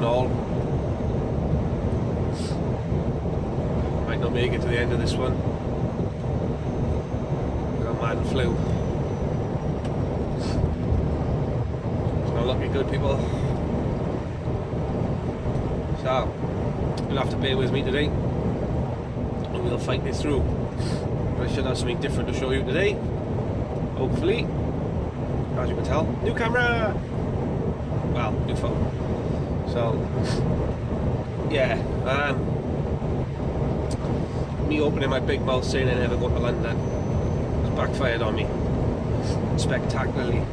and all. Might not make it to the end of this one. Got man flu. It's not looking good, people. So, you'll have to bear with me today, and we'll fight this through. But I should have something different to show you today. Hopefully, as you can tell, new camera. Well, new phone. So, yeah, me opening my big mouth saying I never go to London has backfired on me spectacularly.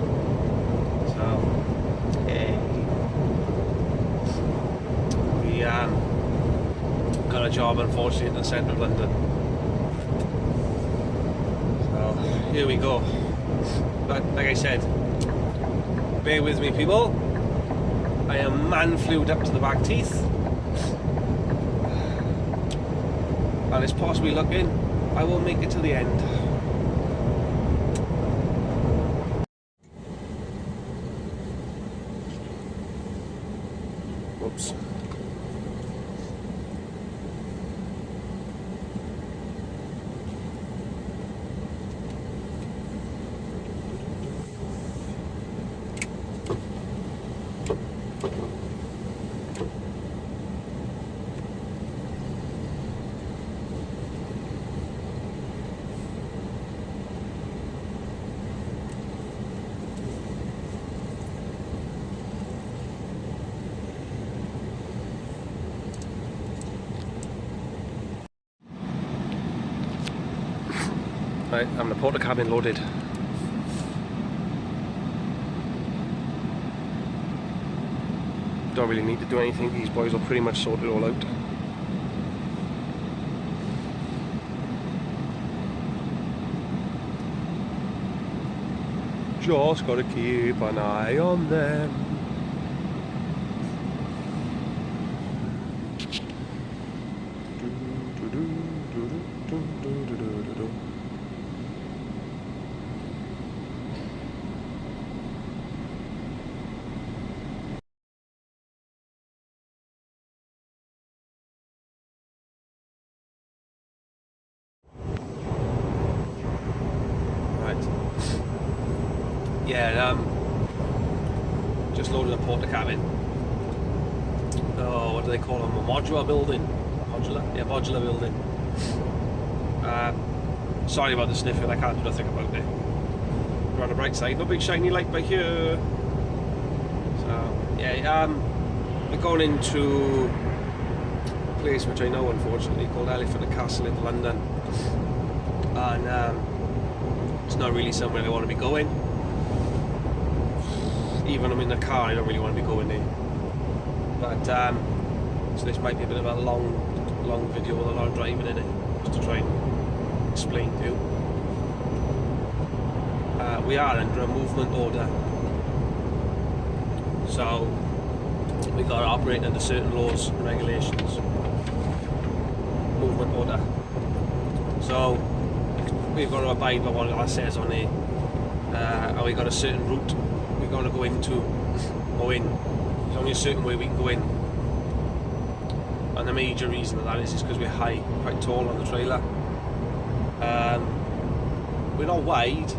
So, we got a job, unfortunately, in the centre of London. So, here we go. But, like I said, bear with me, people. I am man-flued up to the back teeth, and it's possibly looking I will make it to the end. Whoops. Right, I'm the porta cabin loaded. Don't really need to do anything, these boys will pretty much sort it all out. Just gotta keep an eye on them. Yeah, just loaded a porta cabin. Oh, what do they call them? A modular building? Modular? Yeah, modular building. Sorry about the sniffing, I can't do nothing about it. We're on the bright side, no big shiny light by here. So, yeah, we're going into a place which I know, unfortunately, called Elephant and Castle in London. And it's not really somewhere I want to be going. Even I'm in the car, I don't really want to be going there. But so this might be a bit of a long video with a lot of driving in it, just to try and explain to you. We are under a movement order, so we got to operate under certain laws and regulations. Movement order. So we've got to abide by what it says on there, and we got a certain route we're going to go in. There's only a certain way we can go in, and the major reason of that is because we're high, quite tall on the trailer. We're not wide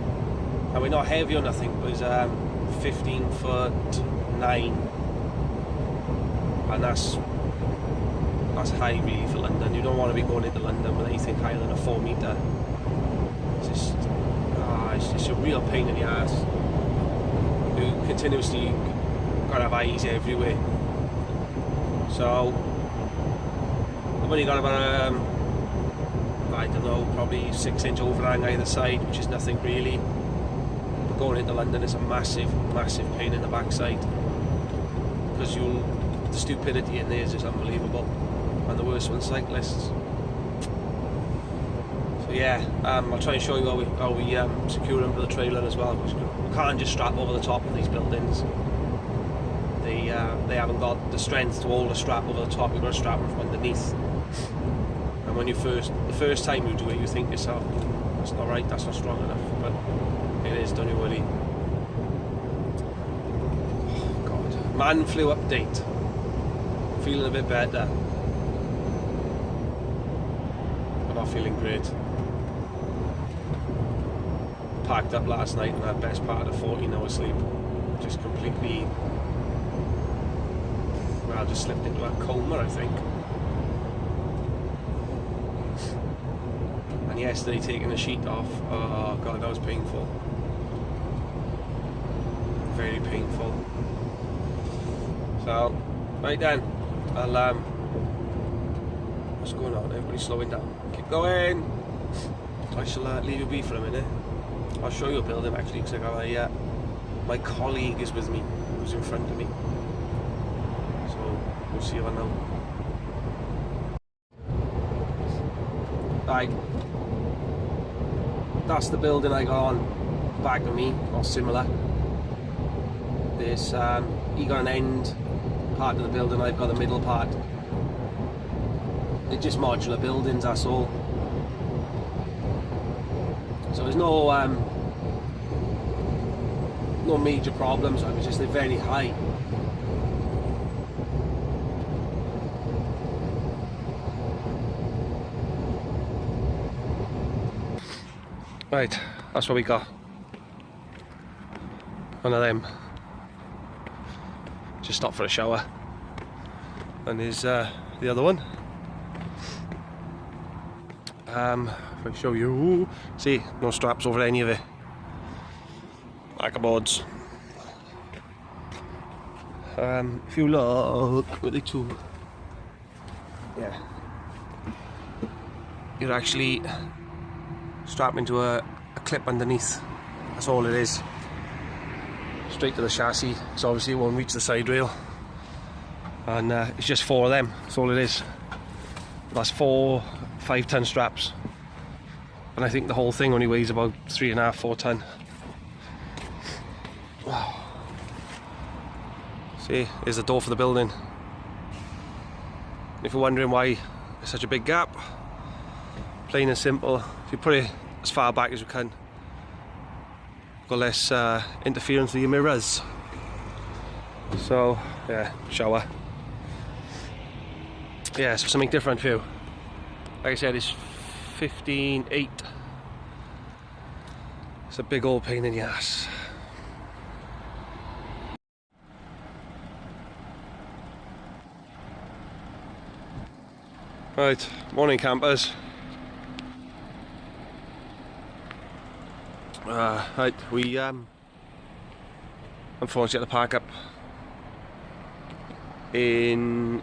and we're not heavy or nothing, but it's 15'9", and that's high really for London. You don't want to be going into London with anything higher than a 4 metre. It's just a real pain in the ass. You continuously gotta have eyes everywhere. So I've only got about I don't know, probably 6-inch overhang either side, which is nothing really. But going into London is a massive pain in the backside, because the stupidity in there is just unbelievable, and the worst one, cyclists. So yeah, I'll try and show you how we secure them to the trailer as well, because we can't just strap over the top of these buildings. They haven't got the strength to hold a strap over the top. You've got to strap them from underneath. And when the first time you do it, you think to yourself, that's not right, that's not strong enough, but it is, don't you worry. Oh God. Man flu update. feeling a bit better. I'm not feeling great. Packed up last night and had best part of 14 hours sleep. Just completely, well, just slipped into a coma, I think. And yesterday taking the sheet off, oh god, that was painful. Very painful. So, right then, I'll what's going on? Everybody's slowing down. Keep going. I shall leave you be for a minute. I'll show you a building actually, because I got my colleague is with me, who's in front of me. So we'll see her now. Right, that's the building I got on back of me, or similar. This he got an end part of the building, I've got the middle part. They're just modular buildings, that's all. So there's no no major problems. It's just they're very high. Right, that's what we got. One of them. Just stopped for a shower. And there's the other one. If I show you, see, no straps over any of it. Boards. If you look with the two, yeah, you're actually strapped into a clip underneath. That's all it is. Straight to the chassis. So obviously it won't reach the side rail, and it's just 4 of them. That's all it is. That's 4 5-ton straps, and I think the whole thing only weighs about 3.5 4 ton. See, here's the door for the building. If you're wondering why there's such a big gap, plain and simple, if you put it as far back as you can, got less interference with your mirrors. So yeah, shower. Yeah, so something different for you. Like I said, it's 15.8. It's a big old pain in the ass. Right, morning campers. Right, we unfortunately had to park up in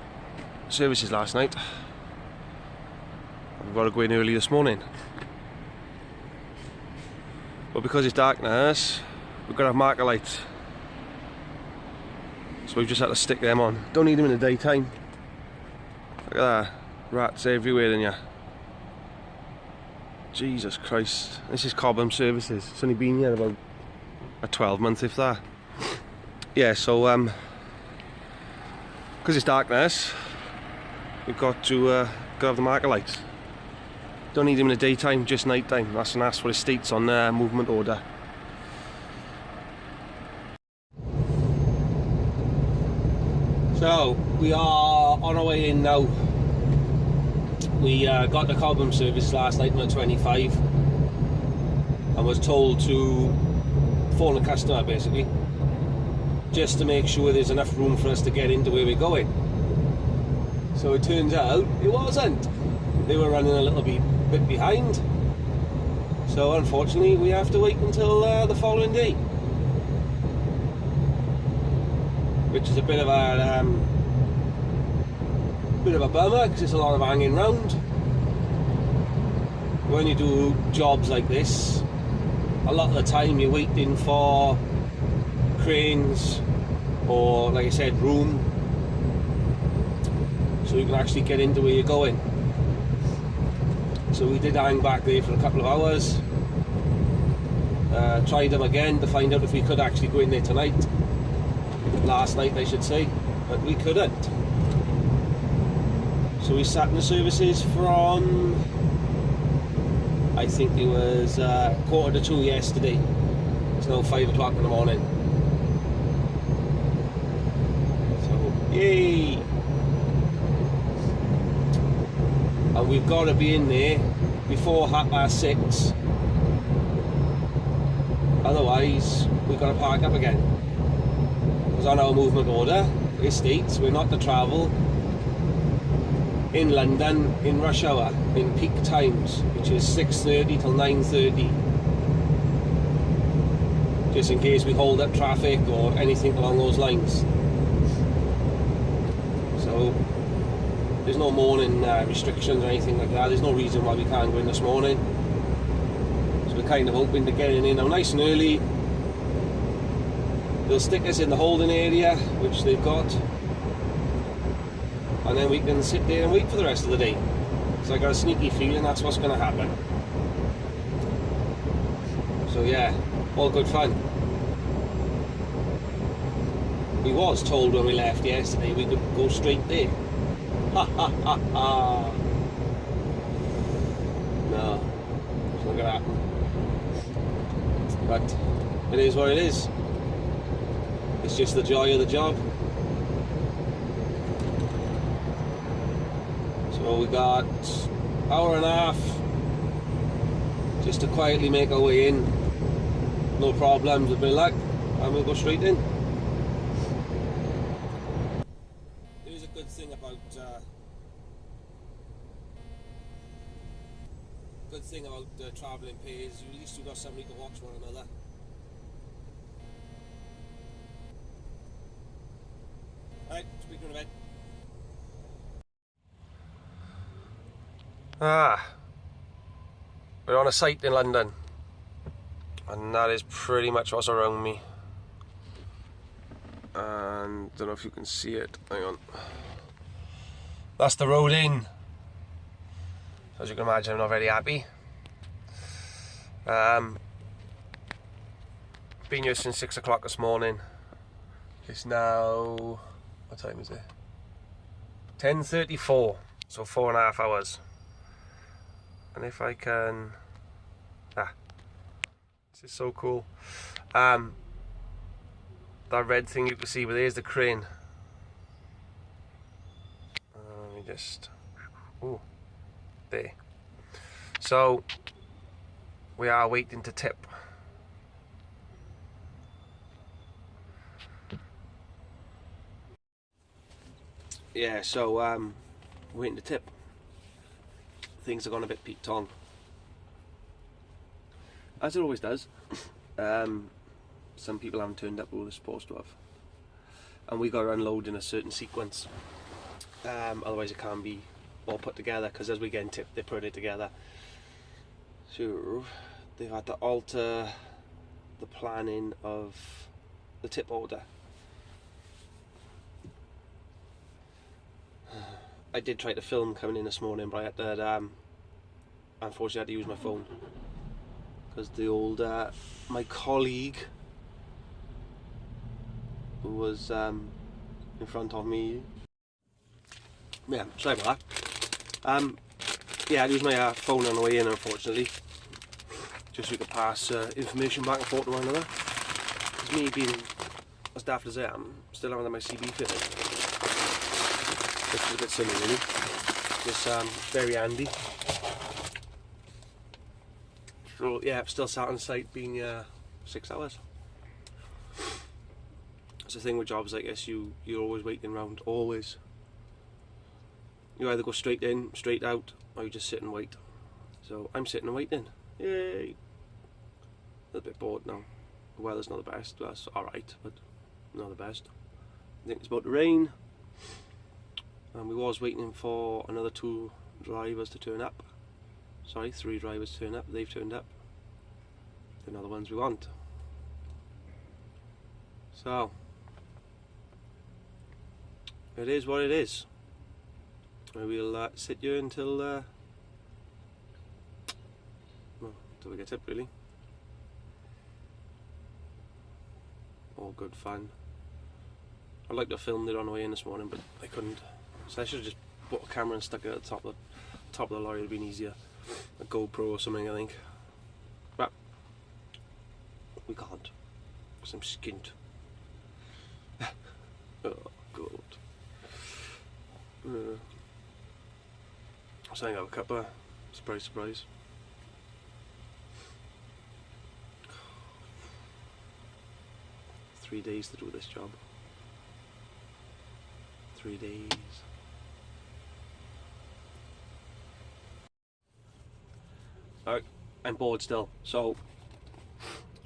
services last night. We've got to go in early this morning. But because it's darkness, we've got to have marker lights. So we've just had to stick them on. Don't need them in the daytime. Look at that. Rats everywhere in here. Jesus Christ. This is Cobham Services. It's only been here about a 12 month, if that. Yeah, so because it's darkness, we've got to have the marker lights. Don't need them in the daytime, just night time. That's what it states on the movement order. So we are on our way in now. We got the Cobham service last night on the 25 and was told to phone the customer basically, just to make sure there's enough room for us to get into where we're going. So it turns out it wasn't. They were running a little bit behind. So unfortunately we have to wait until the following day. Which is a bit of a bummer, because it's a lot of hanging round. When you do jobs like this, a lot of the time you're waiting for cranes or, like I said, room, so you can actually get into where you're going. So we did hang back there for a couple of hours, tried them again to find out if we could actually go in there tonight. Last night I should say, but we couldn't. So we sat in the services from, I think it was 1:45 yesterday. It's now 5 o'clock in the morning. So, yay! and we've got to be in there before 6:30. Otherwise, we've got to park up again. Because on our movement order, it states we're not to travel in London in rush hour, in peak times, which is 6:30 till 9:30. Just in case we hold up traffic or anything along those lines. So there's no morning restrictions or anything like that. There's no reason why we can't go in this morning. So we're kind of hoping to get in now nice and early. They'll stick us in the holding area, which they've got, and then we can sit there and wait for the rest of the day. So I got a sneaky feeling that's what's going to happen. So yeah, all good fun. We was told when we left yesterday we could go straight there. Ha ha ha ha. No, it's not gonna happen. But it is what it is. It's just the joy of the job. So we got an hour and a half just to quietly make our way in. No problems, a bit of luck, and we'll go straight in. There's a good thing about travelling pairs. At least you've got somebody to watch one another. Alright, speaking of it. We're on a site in London, and that is pretty much what's around me. And don't know if you can see it. Hang on. That's the road in. As you can imagine, I'm not very happy. Been here since 6 o'clock this morning. It's now, what time is it? 10:34. So 4.5 hours. And if I can, this is so cool. That red thing you can see, but there's the crane. Let me just, there. So we are waiting to tip. Yeah, so waiting to tip. Things have gone a bit Pete Tong, as it always does. Some people haven't turned up who they're supposed to have, and we got to unload in a certain sequence. Otherwise it can't be all put together, because as we get in tip they put it together. So they've had to alter the planning of the tip order. I did try to film coming in this morning, but I had to, unfortunately I had to use my phone, because the old, my colleague who was in front of me, yeah, sorry about that. Yeah, I had to use my phone on the way in, unfortunately, just so we could pass information back and forth to one another. Because me being as daft as I am, still haven't had my CB fitted. Which is a bit silly really. Just very handy. So yeah, still sat on site, been 6 hours. It's the thing with jobs like this, you're always waiting around, always. You either go straight in, straight out, or you just sit and wait. So I'm sitting and waiting. Yay! A little bit bored now. The weather's not the best, that's alright, but not the best. I think it's about to rain. And we was waiting for another 2 drivers to turn up. Sorry, 3 drivers to turn up. They've turned up. They're not the ones we want. So it is what it is. We'll sit here until well, until we get up, really. All good fun. I'd like to have filmed it on the way in this morning, but I couldn't. So I should have just bought a camera and stuck it at the top of the lorry. It would have been easier. A GoPro or something, I think. But we can't, because I'm skint. Oh god. So I got a cuppa. Surprise, surprise. Three days to do this job. 3 days. Alright, I'm bored still, so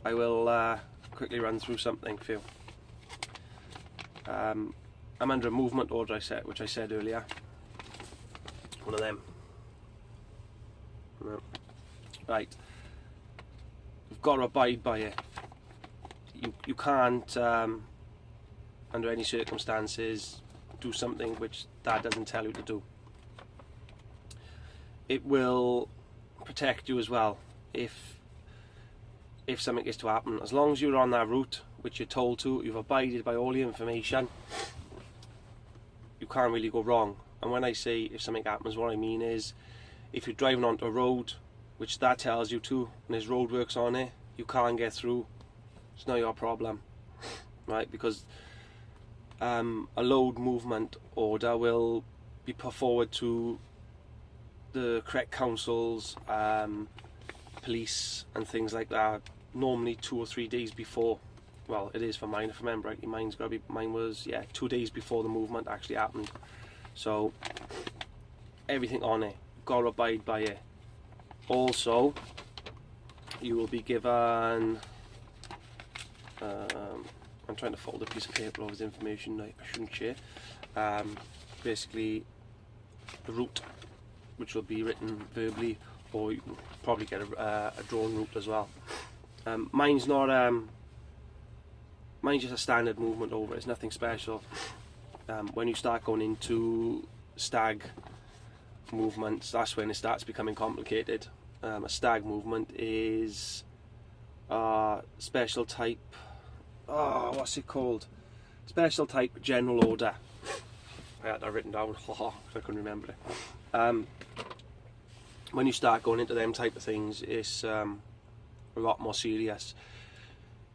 I will quickly run through something for you. I'm under a movement order, which I said earlier. One of them. No. Right. You've got to abide by it. You can't, under any circumstances, do something which Dad doesn't tell you to do. It will protect you as well if something is to happen. As long as you're on that route which you're told to, you've abided by all the information, you can't really go wrong. And when I say if something happens, what I mean is if you're driving onto a road which that tells you to, and there's roadworks on it, you can't get through, it's not your problem, right? Because a load movement order will be put forward to the correct councils, police and things like that, normally 2 or 3 days before. Well, it is for mine, if I remember rightly. Mine was 2 days before the movement actually happened. So everything on it, got to abide by it. Also, you will be given I'm trying to fold a piece of paper over his information I shouldn't share. Basically the route, which will be written verbally, or you can probably get a drawn route as well. Mine's not mine's just a standard movement over. It's nothing special. When you start going into stag movements, that's when it starts becoming complicated. A stag movement is special type, what's it called? Special type general order. I had that written down, I couldn't remember it. When you start going into them type of things, it's a lot more serious.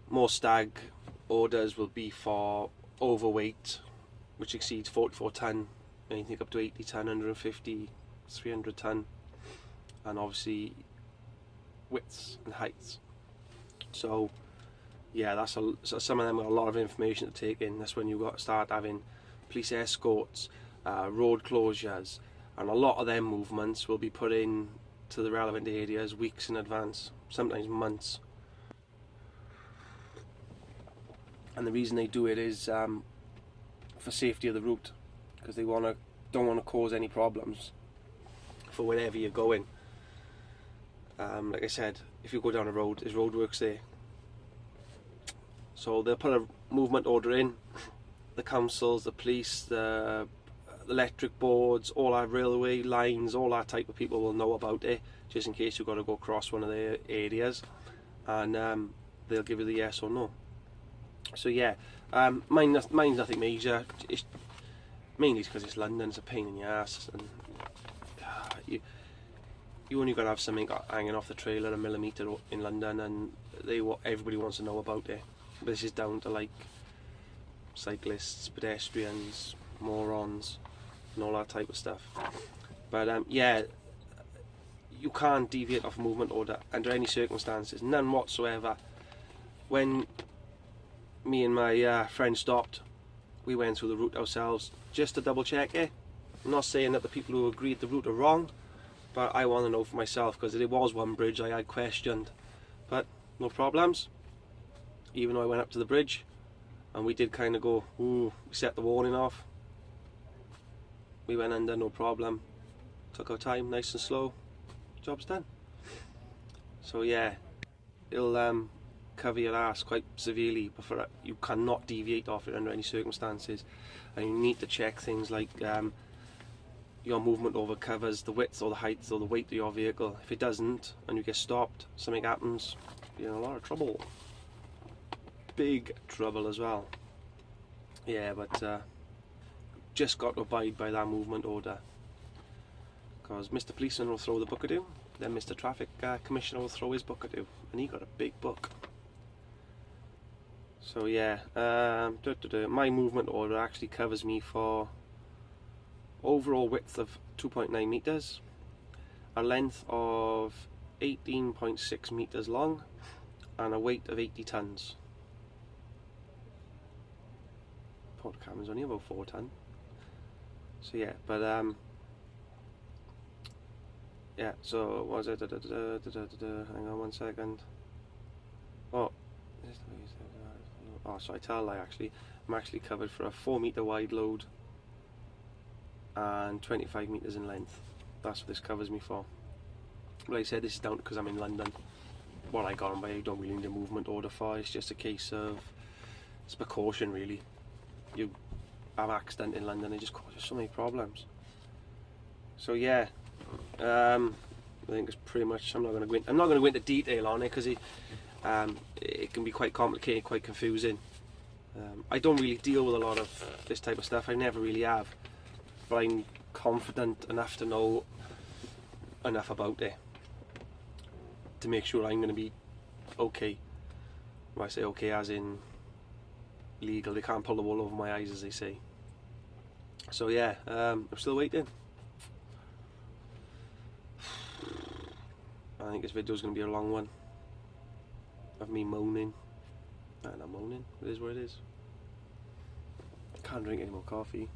More stag orders will be for overweight, which exceeds 44 tonne, anything up to 80 tonne, 150, 300 tonne, and obviously widths and heights. So yeah, so some of them got a lot of information to take in. That's when you got to start having police escorts, road closures, and a lot of them movements will be put in to the relevant areas weeks in advance, sometimes months. And the reason they do it is for safety of the route, because they don't want to cause any problems for wherever you're going. Like I said, if you go down a road, there's roadworks there, so they'll put a movement order in. The councils, the police, the electric boards, all our railway lines, all that type of people will know about it, just in case you've got to go across one of their areas, and they'll give you the yes or no. So yeah, mine's nothing major. It's mainly because it's London. It's a pain in the ass, and you only got to have something hanging off the trailer a millimetre in London, and everybody wants to know about it. But this is down to like cyclists, pedestrians, morons, and all that type of stuff. But yeah, you can't deviate off a movement order under any circumstances, none whatsoever. When me and my friend stopped, we went through the route ourselves just to double check it. I'm not saying that the people who agreed the route are wrong, but I want to know for myself, because there was one bridge I had questioned, but no problems. Even though I went up to the bridge and we did kind of go, ooh, we set the warning off, we went under, no problem, took our time, nice and slow, job's done. So yeah, it'll cover your ass quite severely, but you cannot deviate off it under any circumstances, and you need to check things like your movement over covers the width or the height or the weight of your vehicle. If it doesn't and you get stopped, something happens, you're in a lot of trouble. Big trouble as well. Yeah, but just got to abide by that movement order, because Mr. Policeman will throw the book at you, then Mr. Traffic Commissioner will throw his book at you, and he got a big book. So yeah, my movement order actually covers me for overall width of 2.9 meters, a length of 18.6 meters long and a weight of 80 tons. Port Cameron's only about 4 ton. So yeah, but yeah, so what was it? Hang on one second. Oh, so I tell a lie actually. I'm actually covered for a 4 meter wide load and 25 meters in length. That's what this covers me for. Like I said, this is down because I'm in London. What I got on by, I don't really need a movement order for. It's just a case of, it's precaution really. You have an accident in London, it just causes so many problems. So yeah, I think it's pretty much. I'm not going to go into detail on it because it can be quite complicated, quite confusing. I don't really deal with a lot of this type of stuff. I never really have, but I'm confident enough to know enough about it to make sure I'm going to be okay. When I say okay, as in legal. They can't pull the wool over my eyes, as they say. So yeah, I'm still waiting. I think this video is going to be a long one of me moaning. No, not moaning, it is what it is. Can't drink any more coffee,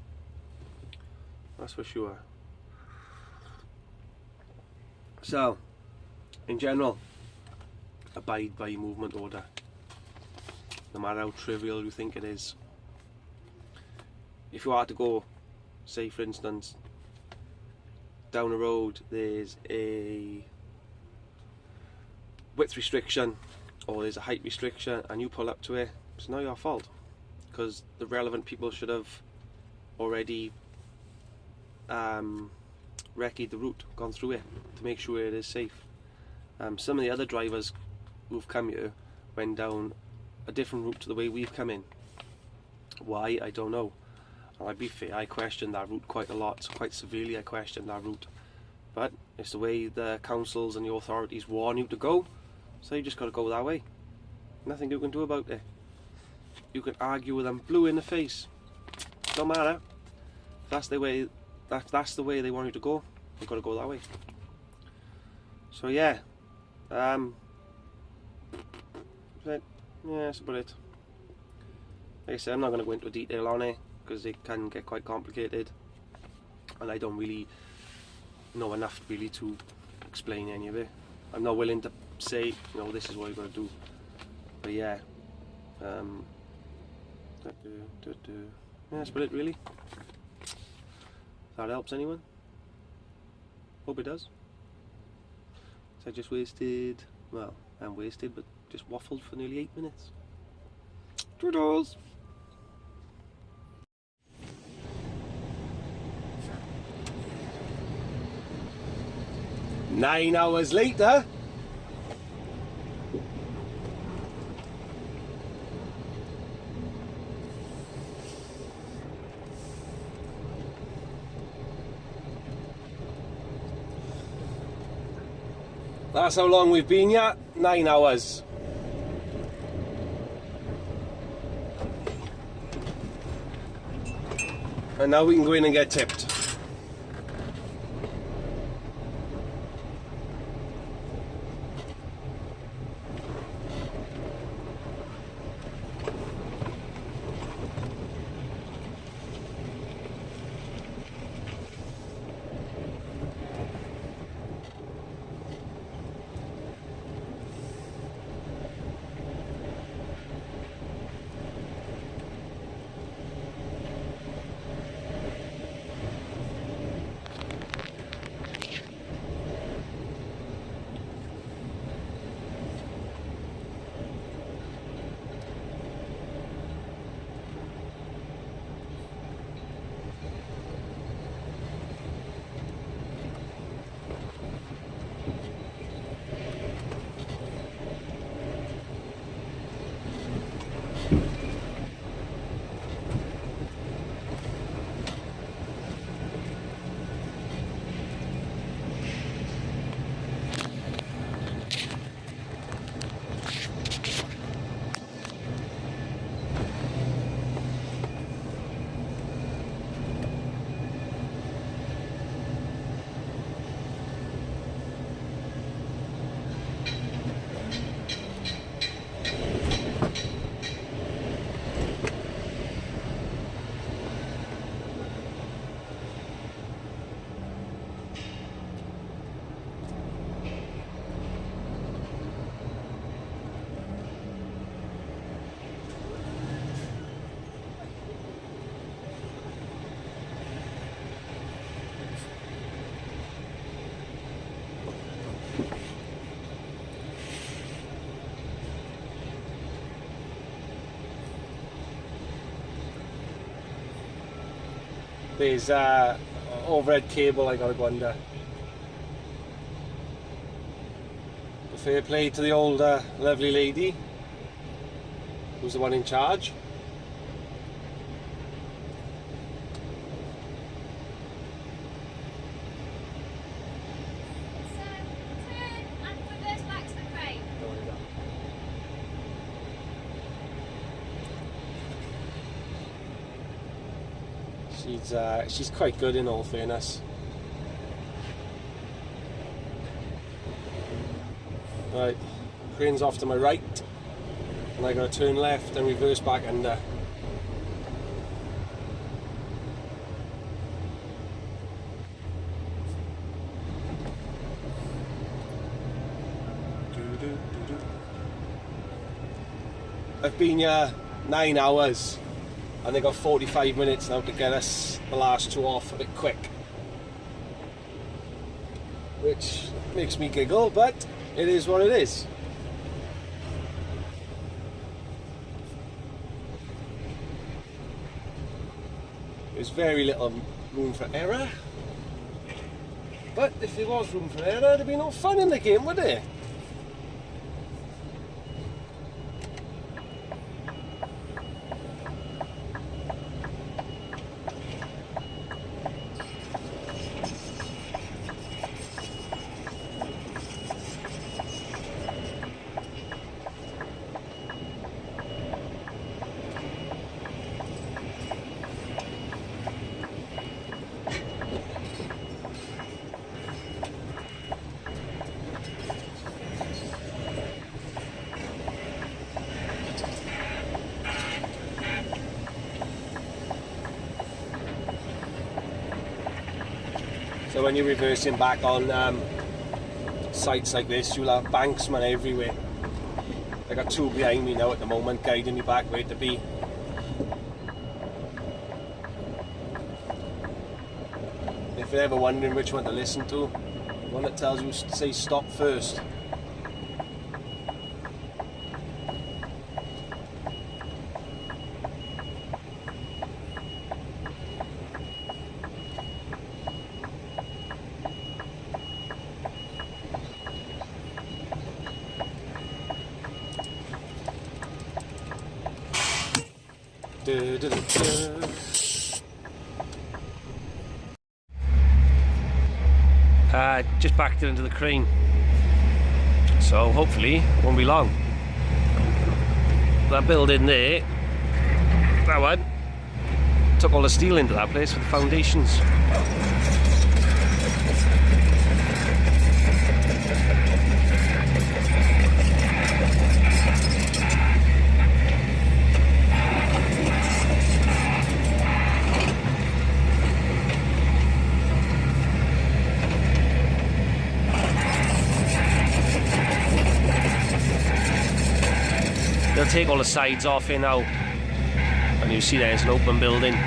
that's for sure. So, in general, abide by your movement order, no matter how trivial you think it is. If you are to go, say for instance, down the road there's a width restriction or there's a height restriction and you pull up to it, it's not your fault, because the relevant people should have already recce'd the route, gone through it to make sure it is safe. Some of the other drivers who've come here went down a different route to the way we've come in. Why? I don't know. And I'd be fair, I questioned that route quite a lot, quite severely I questioned that route. But it's the way the councils and the authorities warn you to go, so you just got to go that way. Nothing you can do about it. You can argue with them blue in the face. Don't matter. If that's the way, that's the way they want you to go, you've got to go that way. So yeah, that's about it. Like I said, I'm not going to go into detail on it because it can get quite complicated, and I don't really know enough really to explain any of it. I'm not willing to say, you know, this is what you've got to do. But yeah, yeah, that's about it really. If that helps anyone, hope it does. So I just wasted, well, I'm wasted, but just waffled for nearly 8 minutes. Toodles! 9 hours later. That's how long we've been here, 9 hours. And now we can go in and get tipped. There's overhead cable I gotta go under. But fair play to the old lovely lady who's the one in charge. She's quite good in all fairness. Right, crane's off to my right, and I gotta turn left and reverse back under. I've been here 9 hours. And they got 45 minutes now to get us the last two off a bit quick, which makes me giggle, but it is what it is. There's very little room for error, but if there was room for error, there'd be no fun in the game, would there? So when you're reversing back on sites like this, you'll have banksmen everywhere. I got two behind me now at the moment, guiding me back where to be. If you're ever wondering which one to listen to, the one that tells you to say stop first. Just backed it into the crane, so hopefully it won't be long. That building there, that one, took all the steel into that place for the foundations. They'll take all the sides off here now, and you see there's an open building.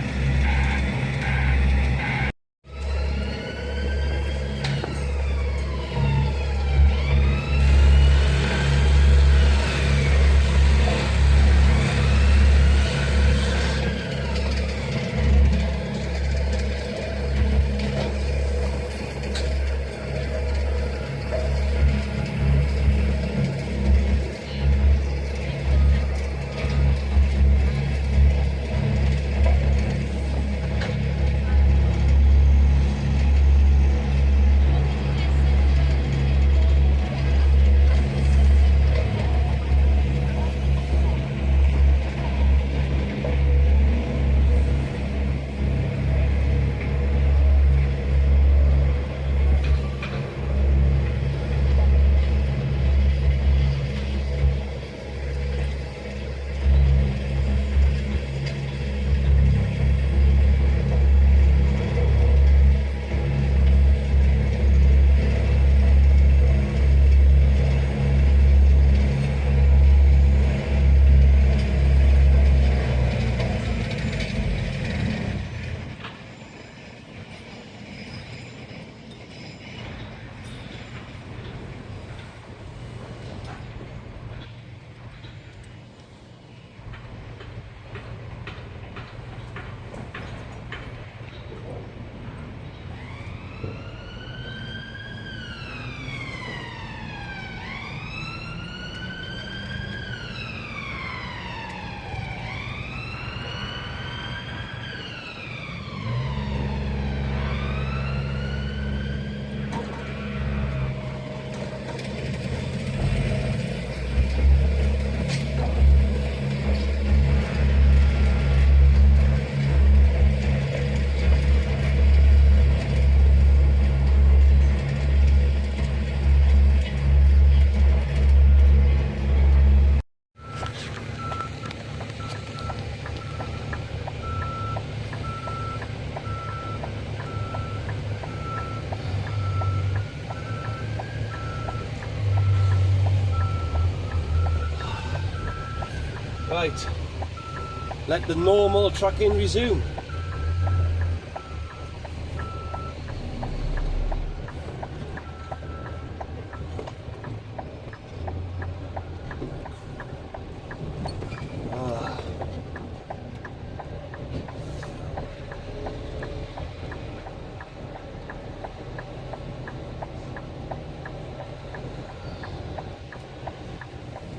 Right, let the normal trucking resume.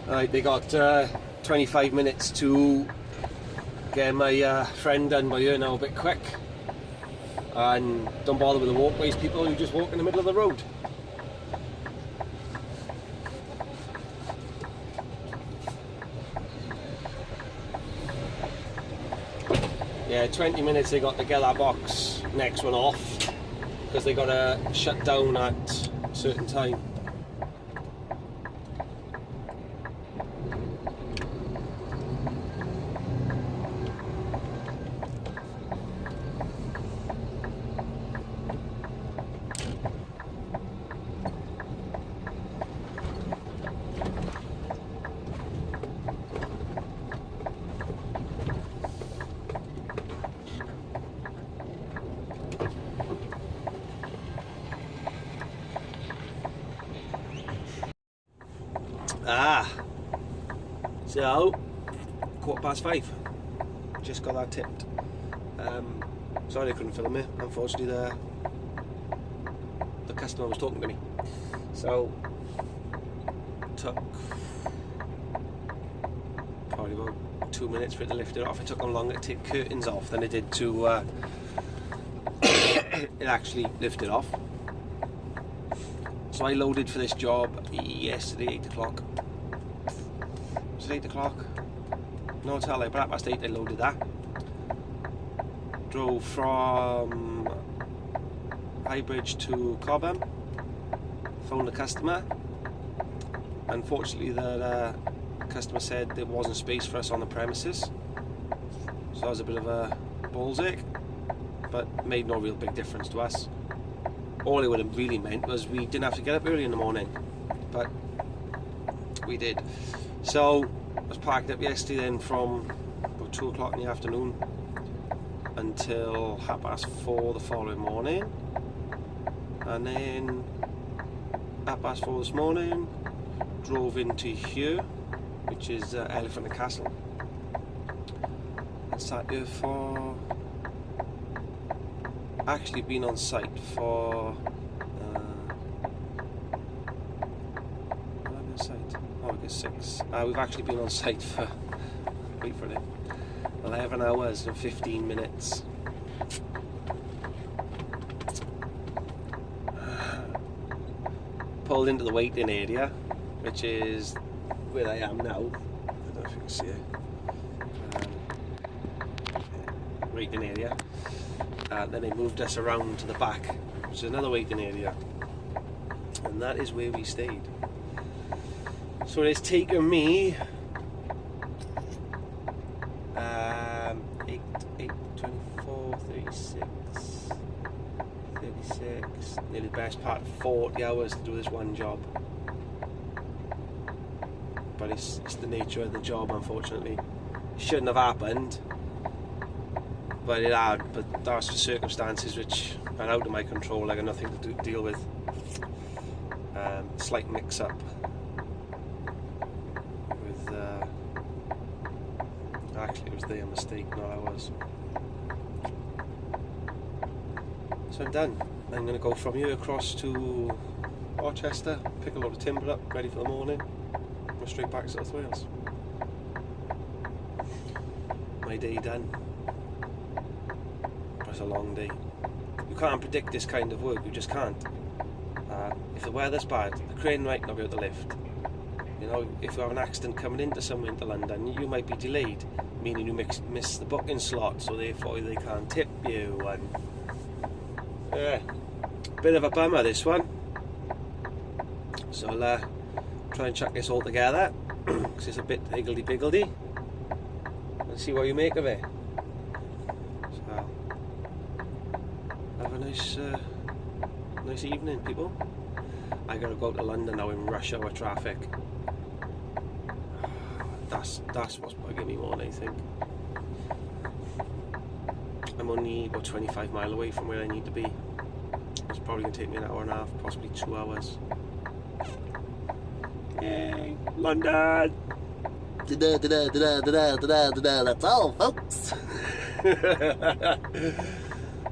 Right, they got 25 minutes to get my friend done by here now a bit quick. And don't bother with the walkways, people, you just walk in the middle of the road. Yeah, 20 minutes they got to get that box next one off because they got to shut down at a certain time. So 5:15. Just got that tipped. Sorry I couldn't film it. Unfortunately, the customer was talking to me. So took probably about 2 minutes for it to lift it off. It took them longer to take curtains off than it did to it actually lifted off. So I loaded for this job yesterday, 8 o'clock. Was it 8 o'clock? No, it's like, but at past 8 I loaded that. Drove from Highbridge to Cobham. Phoned the customer. Unfortunately, the customer said there wasn't space for us on the premises. So that was a bit of a balls ache, but made no real big difference to us. All it would have really meant was we didn't have to get up early in the morning, but we did. So I was parked up yesterday then from about 2 o'clock in the afternoon until 4:30 the following morning, and then 4:30 this morning drove into here, which is Elephant and Castle, and sat here for actually been on site for I guess 6. We've actually been on site for, wait for it, 11 hours and 15 minutes. Pulled into the waiting area, which is where I am now. I don't know if you can see it. Waiting area. Then they moved us around to the back, which is another waiting area, and that is where we stayed. So it's taken me 8, 24, 36, nearly the best part of 40 hours to do this one job. But it's the nature of the job, unfortunately. It shouldn't have happened, but it had. But that's the circumstances which are out of my control. I got nothing to deal with. Slight mix-up. Actually, it was their mistake, not ours. So I'm done. I'm going to go from here across to Rochester, pick a load of timber up, ready for the morning, go straight back to South Wales. My day done. But it's a long day. You can't predict this kind of work, you just can't. If the weather's bad, the crane might not be able to lift. You know, if you have an accident coming into somewhere into London, you might be delayed, meaning you miss the booking slot, so therefore they can't tip you. And yeah, bit of a bummer this one. So I'll try and chuck this all together because it's a bit higgledy-piggledy, and see what you make of it. So have a nice evening, people. I gotta go to London now in rush hour traffic. That's what's bugging me more than anything. I'm only about 25 mile away from where I need to be. It's probably going to take me an hour and a half, possibly 2 hours. Yay, London! That's all, folks.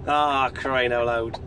Ah, crying out loud.